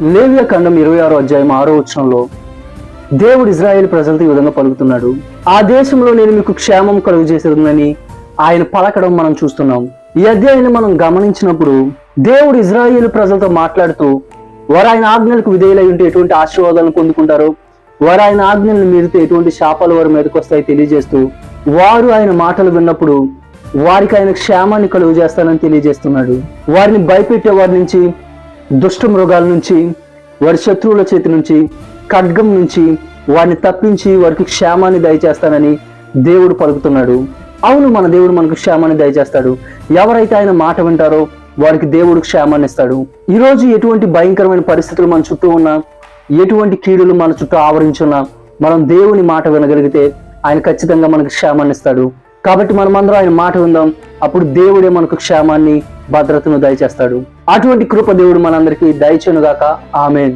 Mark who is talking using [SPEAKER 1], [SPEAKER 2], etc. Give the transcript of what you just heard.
[SPEAKER 1] లేవియా ఖండం 26వ అధ్యాయం 6వ వచనంలో దేవుడు ఇజ్రాయేల్ ప్రజలతో ఈ విధంగా పలుకుతున్నాడు. ఆ దేశంలో నేను మీకు క్షేమం కలుగు చేసేదని ఆయన పలకడం మనం చూస్తున్నాం. ఈ అధ్యాయాన్ని మనం గమనించినప్పుడు దేవుడు ఇజ్రాయేల్ ప్రజలతో మాట్లాడుతూ వారు ఆయన ఆజ్ఞలకు విధేయులై ఉంటే ఎటువంటి ఆశీర్వాదాలను పొందుకుంటారో, వారు ఆయన ఆజ్ఞలను మీరితే ఎటువంటి శాపాలు వారి మీదకి వస్తాయి తెలియజేస్తూ, వారు ఆయన మాటలు విన్నప్పుడు వారికి ఆయన క్షేమాన్ని కలుగు చేస్తానని తెలియజేస్తున్నాడు. వారిని భయపెట్టే వారి నుంచి, దుష్ట మృగాల నుంచి, వారి శత్రువుల చేతి నుంచి, ఖడ్గం నుంచి వారిని తప్పించి వారికి క్షేమాన్ని దయచేస్తానని దేవుడు పలుకుతున్నాడు. అవును, మన దేవుడు మనకు క్షేమాన్ని దయచేస్తాడు. ఎవరైతే ఆయన మాట వింటారో వారికి దేవుడు క్షేమాన్ని ఇస్తాడు. ఈరోజు ఎటువంటి భయంకరమైన పరిస్థితులు మన చుట్టూ ఉన్నా, ఎటువంటి కీడులు మన చుట్టూ ఆవరించున్నా, మనం దేవుని మాట వినగలిగితే ఆయన ఖచ్చితంగా మనకు క్షేమాన్ని ఇస్తాడు. కాబట్టి మనమందరం ఆయన మాట విందాం. అప్పుడు దేవుడే మనకు క్షేమాన్ని, భద్రతను దయచేస్తాడు. అటువంటి కృప దేవుడు మనందరికీ దయచేయునుగాక. ఆమేన్.